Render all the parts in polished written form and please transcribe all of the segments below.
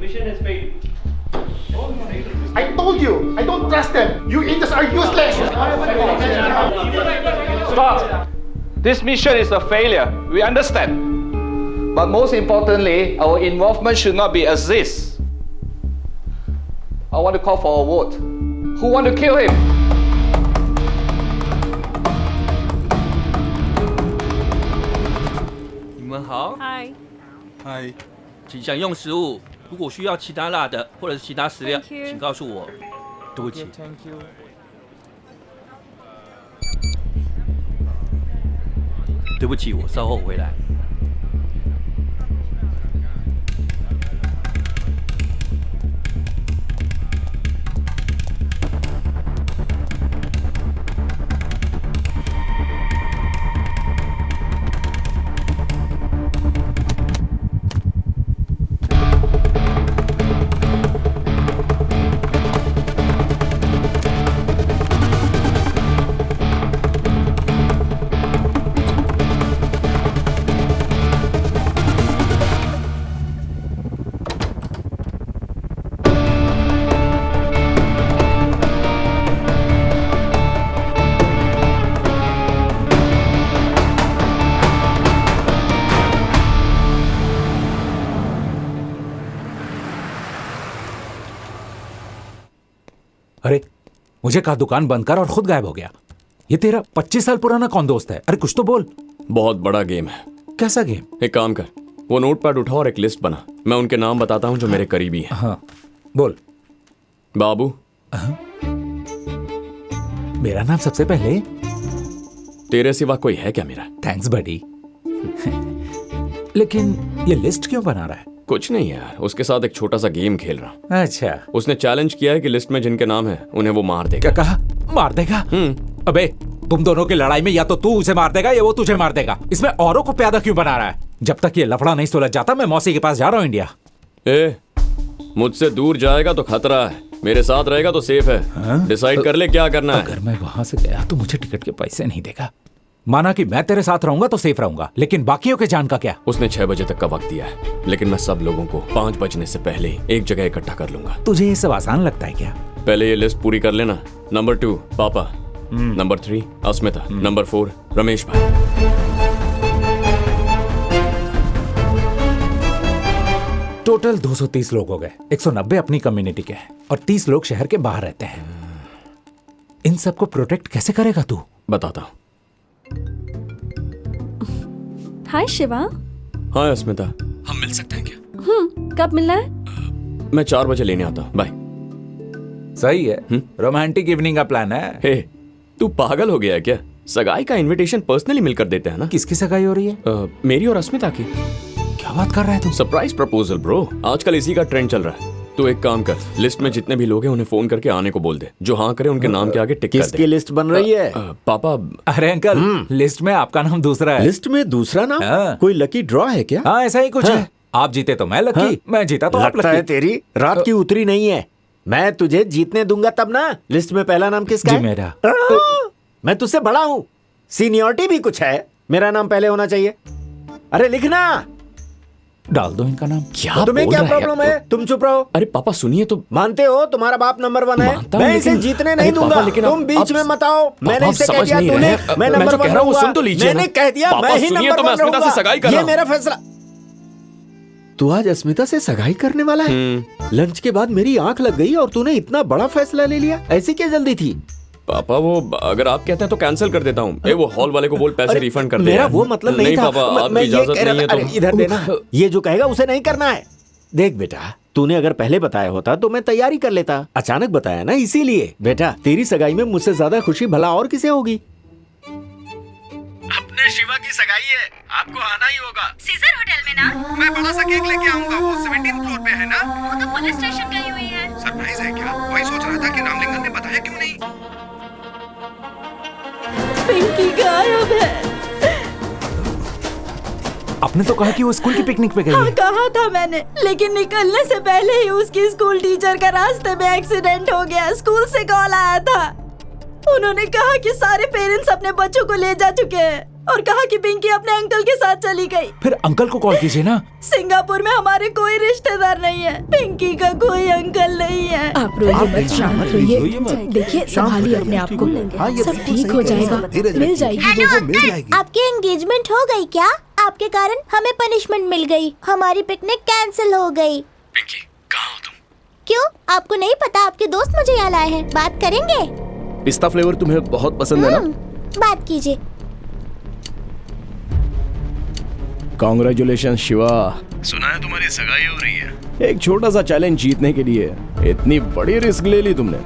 mission has failed. I told you, I don't trust them. You idiots are useless. Stop! This mission is a failure. We understand. But most importantly, our involvement should not be as this. I want to call for a vote. Who want to kill him? 你们好，嗨，嗨，请享用食物。如果需要其他辣的或者是其他食料， Thank you 请告诉我。对不起。 Thank you。对不起，我稍后回来。अरे मुझे कहा दुकान बंद कर और खुद गायब हो गया। ये तेरा 25 साल पुराना कौन दोस्त है? अरे कुछ तो बोल। बहुत बड़ा गेम है। कैसा गेम? एक काम कर, वो नोटपैड उठा और एक लिस्ट बना। मैं उनके नाम बताता हूँ जो मेरे करीबी हैं। हाँ बोल। बाबू। मेरा नाम सबसे पहले। तेरे सिवा कोई है क्या मेरा? थैंक्स बडी। लेकिन ये लिस्ट क्यों बना रहा है? कुछ नहीं यार, उसके साथ एक छोटा सा गेम खेल रहा हूँ। अच्छा। उसने चैलेंज किया है कि लिस्ट में जिनके नाम है उन्हें वो मार देगा। क्या कहा? मार देगा? अबे तुम दोनों की लड़ाई में या तो तू उसे मार देगा या वो तुझे मार देगा। इसमें औरों को प्यादा क्यों बना रहा है? जब तक ये लफड़ा नहीं सुलझ जाता मैं मौसी के पास जा रहा हूँ इंडिया। मुझसे दूर जाएगा तो खतरा है, मेरे साथ रहेगा तो सेफ है। डिसाइड कर ले क्या करना है। अगर मैं वहां से गया तो मुझे टिकट के पैसे नहीं देगा। माना कि मैं तेरे साथ रहूंगा तो सेफ रहूंगा, लेकिन बाकियों के जान का क्या? उसने 6 बजे तक का वक्त दिया है, लेकिन मैं सब लोगों को 5 बजने से पहले एक जगह इकट्ठा कर लूंगा। तुझे ये सब आसान लगता है क्या? पहले ये लिस्ट पूरी कर लेना। नंबर 2 पापा, नंबर 3 अस्मिता, नंबर 4 रमेश भाई। टोटल 230 लोग हो गए। 190 अपनी कम्युनिटी के हैं और 30 लोग शहर के बाहर रहते हैं। इन सबको प्रोटेक्ट कैसे करेगा तू? बताता हूँ। हाय शिवा। हाँ अस्मिता, हम मिल सकते हैं क्या? कब मिलना है? मैं 4 बजे लेने आता हूँ। बाय। सही है। रोमांटिक इवनिंग का प्लान है। हे, तू पागल हो गया है क्या? सगाई का इनविटेशन पर्सनली मिलकर देते हैं ना। किसकी सगाई हो रही है? मेरी और अस्मिता की। क्या बात कर रहा है तू? सरप्राइज प्रपोजल ब्रो, आजकल इसी का ट्रेंड चल रहा है। तो एक काम कर, लिस्ट में जितने भी लोग हैं उन्हें फोन करके आने को बोल दे। जो हाँ करे उनके नाम के आगे टिक कर दे। किसकी लिस्ट बन रही है? पापा। अरे अंकल, लिस्ट में आपका नाम दूसरा है। लिस्ट में दूसरा नाम? हाँ। कोई लकी ड्रॉ है क्या? हाँ ऐसा ही कुछ है। आप जीते तो मैं लकी, मैं जीता तो आप लगता है लकी। तेरी रात की उतरी नहीं है। मैं तुझे जीतने दूंगा तब ना। लिस्ट में पहला नाम किसका जी है? मेरा। मैं तुझसे बड़ा हूँ, सीनियरिटी भी कुछ है। मेरा नाम पहले होना चाहिए। अरे लिखना। डाल दो इनका नाम। क्या तुम्हें बोल क्या रहा प्रॉब्लम है? तुम चुप रहो। अरे पापा सुनिए तो। मानते हो तुम्हारा बाप नंबर 1 है? मानता हूं, मैं इसे लेकिन- जीतने अरे नहीं पापा, दूंगा। लेकिन तुम आप- बीच में मत आओ। मैंने आप इसे कह समझ दिया नहीं तूने, रहे हैं। मैं मैं नंबर जो 1 कह रहा हूं वो रहूंगा। सुन तो लीजिए मैंने ना। कह दिया पापा, मैं ही सुनिए नंबर तो मैं 1 अस्मिता से रहूंगा। सगाई कर ये रहा हूं। मेरा फैसला। तू आज अस्मिता से सगाई करने वाला है? लंच के बाद मेरी आंख लग गई और तूने इतना बड़ा फैसला ले लिया। ऐसी क्या जल्दी थी? पापा वो अगर आप कहते हैं तो कैंसिल कर देता हूँ। वो हॉल वाले को बोल पैसे रिफंड कर दे। मेरा वो मतलब नहीं था। पापा, आपकी मैं ये इजाजत कह रहा नहीं है था। अरे तो। इधर देना। ये जो कहेगा उसे नहीं करना है। देख बेटा, तूने अगर पहले बताया होता तो मैं तैयारी कर लेता। अचानक बताया ना, इसीलिए। बेटा तेरी सगाई में मुझसे ज्यादा खुशी भला और किसे होगी? अपने शिवा की सगाई है, आपको आना ही होगा। सीजर होटल में ना? मैं बड़ा सा केक लेके आऊंगा। वो 17th फ्लोर पे है ना? वो तो पुलिस स्टेशन गई हुई है। सरप्राइज है क्या? वही सोच रहा था कि रामलिंगम ने बताया क्यों नहीं। पिंकी गायब है। आपने तो कहा कि वो स्कूल की पिकनिक पे गई हाँ है। कहा था मैंने, लेकिन निकलने से पहले ही उसकी स्कूल टीचर का रास्ते में एक्सीडेंट हो गया। स्कूल से कॉल आया था। उन्होंने कहा कि सारे पेरेंट्स अपने बच्चों को ले जा चुके हैं और कहा कि पिंकी अपने अंकल के साथ चली गई। फिर अंकल को कॉल कीजिए ना। सिंगापुर में हमारे कोई रिश्तेदार नहीं है, पिंकी का कोई अंकल नहीं है। आप रोइए मत, शांत रहिए। देखिए, संभालिए अपने आप को, सब ठीक हो जाएगा, मिल जाएगी वो मिल जाएगी। आपकी एंगेजमेंट हो गई क्या? आपके कारण हमें पनिशमेंट मिल गई, हमारी पिकनिक कैंसिल हो गई। पिंकी, कहाँ हो तुम? क्यों, आपको नहीं पता? आपके दोस्त मुझे यहाँ लाए हैं, बात करेंगे? पिस्ता फ्लेवर तुम्हें बहुत पसंद है ना? बात कीजिए। कांग्रेचुलेशन शिवा, सुना है तुम्हारी सगाई हो रही है। एक छोटा सा चैलेंज जीतने के लिए इतनी बड़ी रिस्क ले ली तुमने।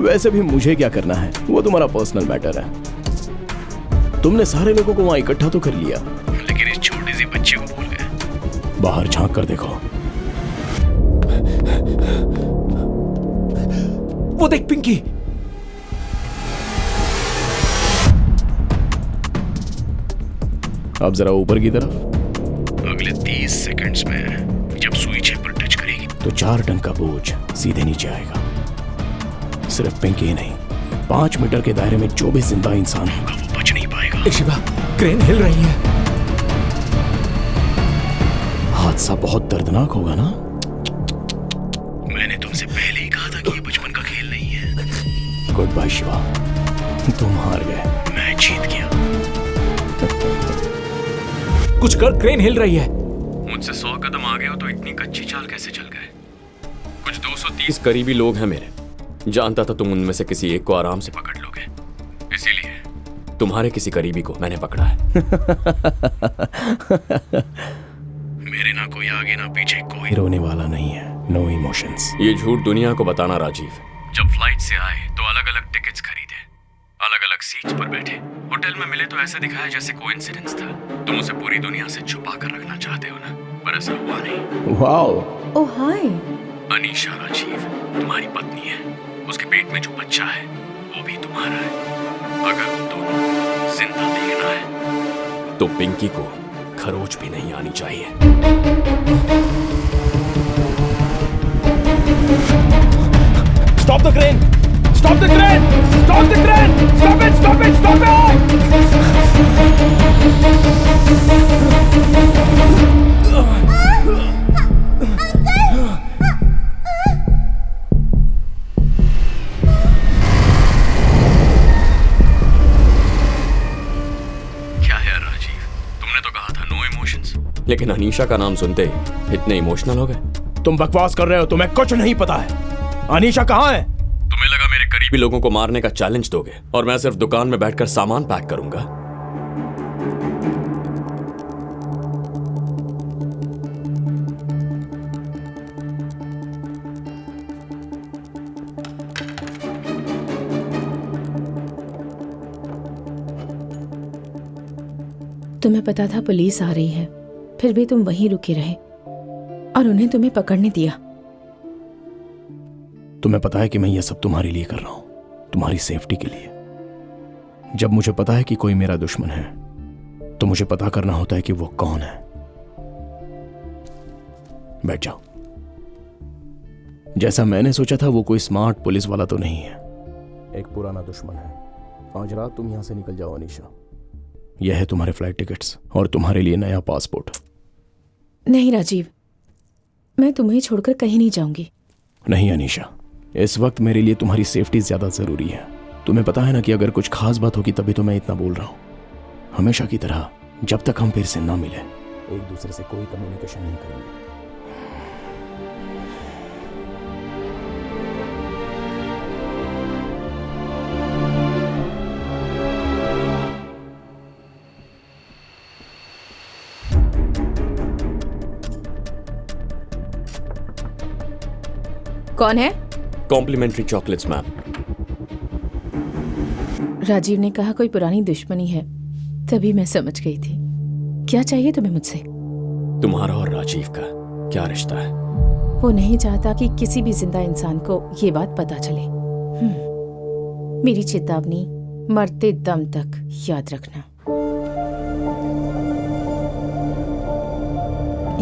वैसे भी मुझे क्या करना है, वो तुम्हारा पर्सनल मैटर है। तुमने सारे लोगों को वहां इकट्ठा तो कर लिया, लेकिन इस छोटी सी बच्ची को भूल गए। बाहर झांक कर देखो। वो देख पिंकी। अब जरा ऊपर की तरफ। अगले 30 सेकंड्स में जब सुई छह पर टच करेगी तो 4 टन का बोझ सीधे नीचे आएगा। सिर्फ पिंकी ही नहीं, 5 मीटर के दायरे में जो भी जिंदा इंसान होगा वो बच नहीं पाएगा। शिवा, क्रेन हिल रही है। हादसा बहुत दर्दनाक होगा ना? मैंने तुमसे पहले ही कहा था कि ये बचपन का खेल नहीं है। गुड बाय शिवा, तुम हार गए, मैं जीत गया। कुछ कर, क्रेन हिल रही है। मुझसे 100 कदम आगे हो तो इतनी कच्ची चाल कैसे चल गए? कुछ 230 करीबी लोग हैं मेरे, जानता था तुम उनमें से किसी एक को आराम से पकड़ लोगे, इसीलिए तुम्हारे किसी करीबी को मैंने पकड़ा है। मेरे ना कोई आगे ना पीछे, कोई रोने वाला नहीं है। No emotions. ये झूठ दुनिया को बताना राजीव। जब फ्लाइट से आए तो अलग अलग टिकट्स खरीदे, अलग अलग सीट्स पर बैठे, होटल में मिले तो ऐसे दिखाया जैसे कोइंसिडेंस था। तुम उसे पूरी दुनिया से छुपा कर रखना चाहते हो ना, पर ऐसा हुआ नहीं। वाओ। ओह हाय। अनीशा राजीव तुम्हारी पत्नी है, उसके पेट में जो बच्चा है वो भी तुम्हारा है। अगर उन दोनों जिंदा देखना है तो पिंकी को खरोच भी नहीं आनी चाहिए। Stop the crane! Stop the crane! Stop the crane! Stop it! Stop it! Stop क्या है राजीव, तुमने तो कहा था नो इमोशंस, लेकिन अनीशा का नाम सुनते इतने इमोशनल हो गए। तुम बकवास कर रहे हो, तुम्हें कुछ नहीं पता है। अनीशा कहाँ है? तुम्हें लगा मेरे करीबी लोगों को मारने का चैलेंज दोगे और मैं सिर्फ दुकान में बैठकर सामान पैक करूंगा? तुम्हें पता था पुलिस आ रही है, फिर भी तुम वहीं रुके रहे और उन्हें तुम्हें पकड़ने दिया। तुम्हें पता है कि मैं ये सब तुम्हारे लिए कर रहा हूं, तुम्हारी सेफ्टी के लिए। जब मुझे पता है कि कोई मेरा दुश्मन है तो मुझे पता करना होता है कि वो कौन है। बैठ जाओ। जैसा मैंने सोचा था वो कोई स्मार्ट पुलिस वाला तो नहीं है, एक पुराना दुश्मन है। आज रात तुम यहां से निकल जाओ अनीशा। यह है तुम्हारे फ्लाइट टिकट्स और तुम्हारे लिए नया पासपोर्ट। नहीं राजीव, मैं तुम्हें छोड़कर कहीं नहीं जाऊंगी। नहीं अनीशा, इस वक्त मेरे लिए तुम्हारी सेफ्टी ज्यादा जरूरी है। तुम्हें पता है ना कि अगर कुछ खास बात होगी तभी तो मैं इतना बोल रहा हूं। हमेशा की तरह जब तक हम फिर से ना मिले, एक दूसरे से कोई कम्युनिकेशन नहीं करेंगे। कौन है? Complementary chocolates ma'am. राजीव ने कहा कोई पुरानी दुश्मनी है, तभी मैं समझ गई थी। क्या चाहिए तुम्हें मुझसे? तुम्हारा और राजीव का क्या रिश्ता है? वो नहीं चाहता कि किसी भी जिंदा इंसान को ये बात पता चले। मेरी चेतावनी, मरते दम तक याद रखना।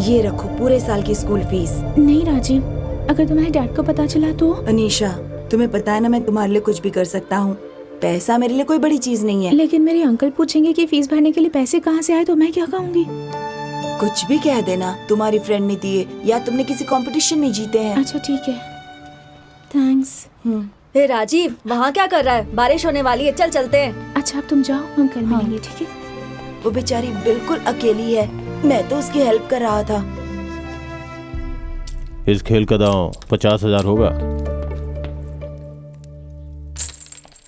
ये रखो पूरे साल की स्कूल फीस। नहीं राजीव, अगर तुम्हारे डैड को पता चला तो? अनीशा, तुम्हें पता है ना, मैं तुम्हारे लिए कुछ भी कर सकता हूँ। पैसा मेरे लिए कोई बड़ी चीज नहीं है। लेकिन मेरे अंकल पूछेंगे कि फीस भरने के लिए पैसे कहाँ से आए, तो मैं क्या कहूँगी? कुछ भी कह देना, तुम्हारी फ्रेंड ने दिए या तुमने किसी कंपटीशन में जीते हैं। अच्छा ठीक है, थैंक्स। हे राजीव, वहाँ क्या कर रहा है? बारिश होने वाली है, चल चलते हैं। अच्छा अब तुम जाओ, हम कल मिलेंगे, ठीक है? वो बेचारी बिल्कुल अकेली है, मैं तो उसकी हेल्प कर रहा था। इस खेल का दांव 50,000 होगा।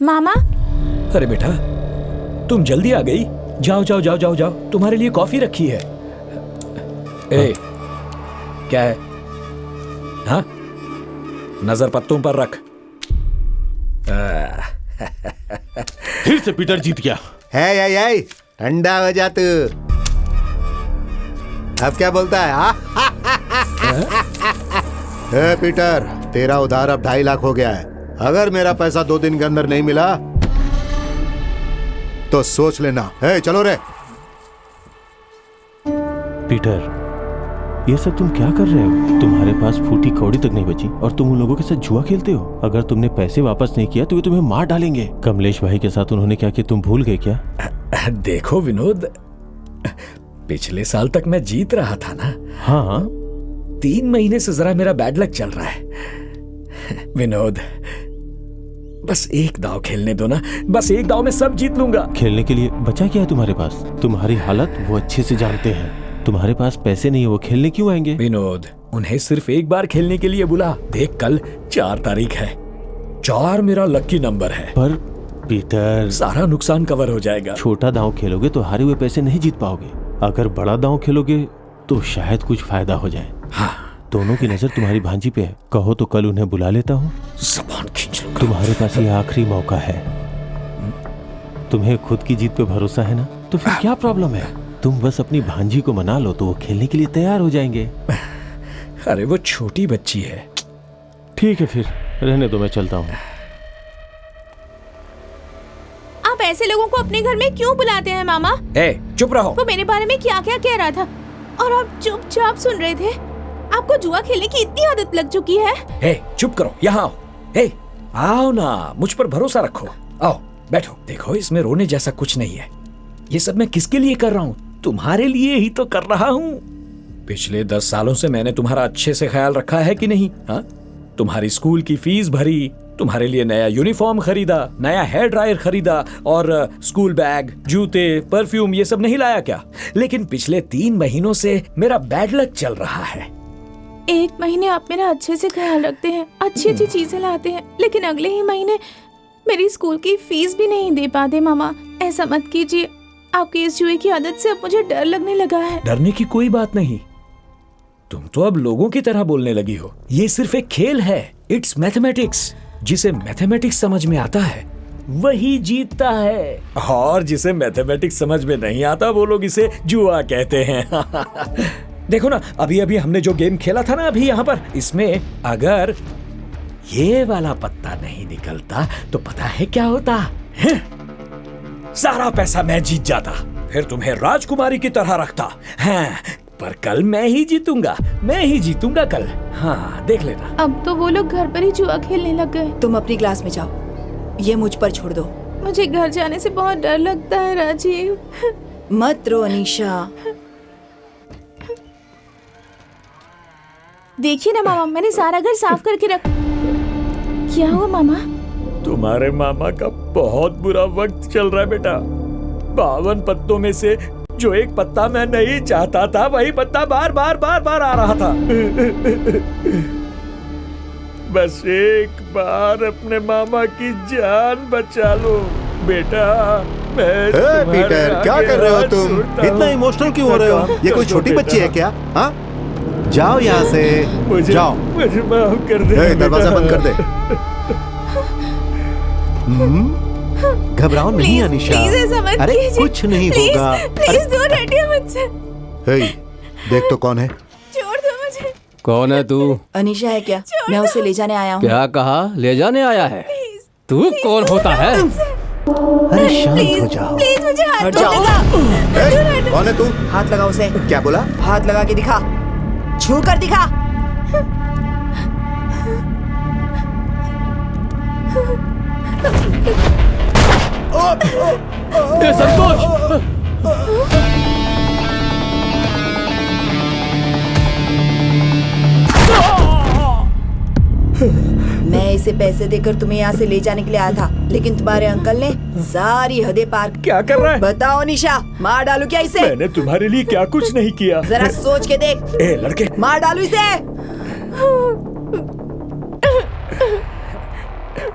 मामा। अरे बेटा, तुम जल्दी आ गई। जाओ जाओ जाओ जाओ जाओ, तुम्हारे लिए कॉफी रखी है। ए, क्या है? हाँ, नजर पत्तों पर रख। फिर से पीटर जीत गया। है ठंडा हो जा तू। अब क्या बोलता है? हे पीटर, तेरा उधार अब 2.5 लाख हो गया है। अगर मेरा पैसा 2 दिन के अंदर नहीं मिला तो सोच लेना। हे चलो रे। पीटर, ये सब तुम क्या कर रहे हो? तुम्हारे पास फूटी कौड़ी तक नहीं बची और तुम उन लोगों के साथ जुआ खेलते हो। अगर तुमने पैसे वापस नहीं किया तो वे तुम्हें मार डालेंगे। कमलेश भाई के साथ उन्होंने क्या किया, तुम भूल गए क्या? देखो विनोद, पिछले साल तक मैं जीत रहा था ना। हाँ, 3 महीने से जरा मेरा बैड लक चल रहा है। विनोद, बस एक दाव खेलने दो ना, बस एक दाव में सब जीत लूंगा। खेलने के लिए बचा क्या है तुम्हारे पास? तुम्हारी हालत वो अच्छे से जानते हैं। तुम्हारे पास पैसे नहीं है, वो खेलने क्यों आएंगे? विनोद, उन्हें सिर्फ एक बार खेलने के लिए बुला। देख, कल 4 तारीख है। 4 मेरा लकी नंबर है। पर पीटर, सारा नुकसान कवर हो जाएगा। छोटा दांव खेलोगे तो हारे हुए पैसे नहीं जीत पाओगे। अगर बड़ा दांव खेलोगे तो शायद कुछ फायदा हो जाए। हाँ, दोनों की नजर तुम्हारी भांजी पे है। कहो तो कल उन्हें बुला लेता हूँ। ज़बान खींच लूंगा। तुम्हारे पास ये आखिरी मौका है। तुम्हें खुद की जीत पे भरोसा है ना, तो फिर क्या प्रॉब्लम है? तुम बस अपनी भांजी को मना लो तो वो खेलने के लिए तैयार हो जाएंगे। अरे वो छोटी बच्ची है। ठीक है, फिर रहने दो, मैं चलता हूँ। आप ऐसे लोगों को अपने घर में क्यों बुलाते हैं मामा? ए, चुप रहो। वो मेरे बारे में क्या क्या कह रहा था और आप चुपचाप सुन रहे थे। आपको जुआ खेलने की इतनी आदत लग चुकी है। ए, चुप करो, यहाँ आओ। ए, आओ ना, मुझ पर भरोसा रखो। आओ बैठो। देखो, इसमें रोने जैसा कुछ नहीं है। ये सब मैं किसके लिए कर रहा हूँ? तुम्हारे लिए ही तो कर रहा हूँ। पिछले 10 सालों से मैंने तुम्हारा अच्छे से ख्याल रखा है कि नहीं? हाँ, तुम्हारी स्कूल की फीस भरी, तुम्हारे लिए नया यूनिफॉर्म खरीदा, नया हेयर ड्रायर खरीदा और स्कूल बैग, जूते, परफ्यूम, ये सब नहीं लाया क्या? लेकिन पिछले 3 महीनों से मेरा बैड लक चल रहा है। 1 महीने आप मेरा अच्छे से ख्याल रखते हैं, अच्छी अच्छी चीजें लाते हैं, लेकिन अगले ही महीने मेरी स्कूल की फीस भी नहीं दे पाते। मामा, ऐसा मत कीजिए। आपकी इस जुए की आदत से अब मुझे डर लगने लगा है। डरने की कोई बात नहीं। तुम तो अब लोगों की तरह बोलने लगी हो। ये सिर्फ एक खेल है। It's mathematics. जिसे मैथमेटिक्स समझ में आता है वही जीतता है, और जिसे मैथमेटिक्स समझ में नहीं आता वो लोग इसे जुआ कहते हैं। देखो ना, अभी अभी हमने जो गेम खेला था ना अभी यहाँ पर, इसमें अगर ये वाला पत्ता नहीं निकलता तो पता है क्या होता है? सारा पैसा मैं जीत जाता, फिर तुम्हें राजकुमारी की तरह रखता। हाँ, पर कल मैं ही जीतूंगा कल। हाँ, देख लेना। अब तो वो लोग घर पर ही जुआ खेलने लग गए। तुम अपनी क्लास में जाओ, ये मुझ पर छोड़ दो। मुझे घर जाने से बहुत डर लगता है राजीव। मत रो अनीशा। देखिए ना मामा, मैंने सारा घर साफ करके रख। क्या हुआ मामा? तुम्हारे मामा का बहुत बुरा वक्त चल रहा है बेटा। 52 पत्तों में से जो एक पत्ता मैं नहीं चाहता था, वही पत्ता बार बार आ रहा था। बस एक बार अपने मामा की जान बचा लो बेटा। पीटर, क्या कर रहे हो तुम? इतना इमोशनल क्यों हो रहे हो? ये कोई छोटी बच्ची है क्या? हाँ, जाओ यहाँ से, जाओ। मुझे माफ कर दे। दरवाजा बंद कर दे। घबराओ नहीं अनीशा। अरे कुछ नहीं होगा। प्लीज दूर हटिए मुझसे। हे, देख तो कौन है? छोड़ दो मुझे। कौन है तू? अनीशा है क्या? मैं उसे ले जाने आया हूँ। क्या कहा? ले जाने आया है? तू कौन होता है? अरे शांत हो जाओ। प्लीज मुझे हाथ लगा। कौन है तू? हाथ लगा उसे। क्या बोला? हाथ लगा के दिखा, छू कर दिखा। संतोष, मैं इसे पैसे देकर तुम्हें यहाँ से ले जाने के लिए आया था, लेकिन तुम्हारे अंकल ने सारी हदें पार। क्या कर रहा है? बताओ निशा, मार डालू क्या इसे? मैंने तुम्हारे लिए क्या कुछ नहीं किया। जरा सोच के देख। ए लड़के, मार डालू इसे।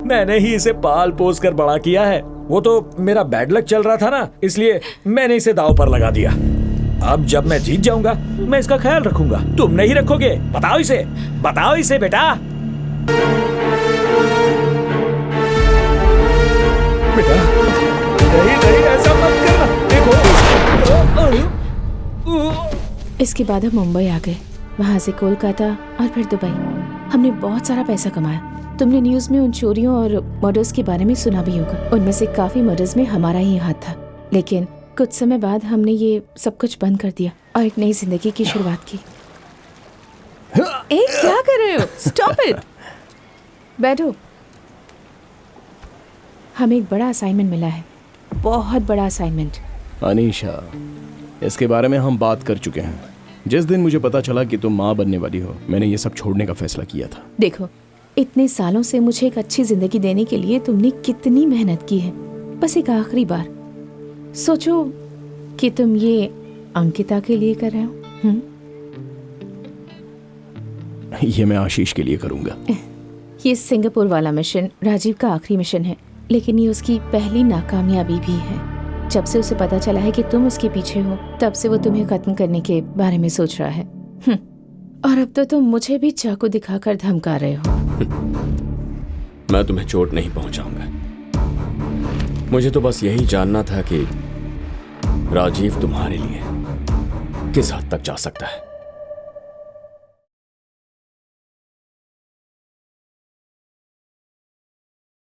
मैंने ही इसे पाल पोस कर बड़ा किया है। वो तो मेरा बैड लक चल रहा था ना, इसलिए मैंने इसे दांव पर लगा दिया। अब जब मैं जीत जाऊंगा, मैं इसका ख्याल रखूंगा। तुम नहीं रखोगे? बताओ इसे बेटा। बेटा, नहीं ऐसा मत करना। देखो। इसके बाद हम मुंबई आ गए, वहाँ से कोलकाता और फिर दुबई। हमने बहुत सारा पैसा कमाया। तुमने न्यूज में उन चोरियों और मर्डर्स के बारे में सुना भी होगा। उनमें से काफी मर्डर्स में हमारा ही हाथ था, लेकिन कुछ समय बाद हमने ये सब कुछ बंद कर दिया और एक नई जिंदगी की शुरुआत की। क्या कर रहे हो? Stop it. बैठो। हमें एक बड़ा असाइनमेंट मिला है, बहुत बड़ा असाइनमेंट। अनीशा, इसके बारे में हम बात कर चुके हैं। जिस दिन मुझे पता चला कि तुम माँ बनने वाली हो, मैंने ये सब छोड़ने का फैसला किया था। देखो, इतने सालों से मुझे एक अच्छी जिंदगी देने के लिए तुमने कितनी मेहनत की है। बस एक आखिरी बार सोचो कि तुम ये अंकिता के लिए कर रहे हो। ये मैं आशीष के लिए करूंगा। ये सिंगापुर वाला मिशन राजीव का आखिरी मिशन है, लेकिन ये उसकी पहली नाकामयाबी भी है। जब से उसे पता चला है कि तुम उसके पीछे हो, तब से वो तुम्हें खत्म करने के बारे में सोच रहा है। और अब तो तुम मुझे भी चाकू दिखाकर धमका रहे हो। मैं तुम्हें चोट नहीं पहुंचाऊंगा। मुझे तो बस यही जानना था कि राजीव तुम्हारे लिए किस हद तक जा सकता है।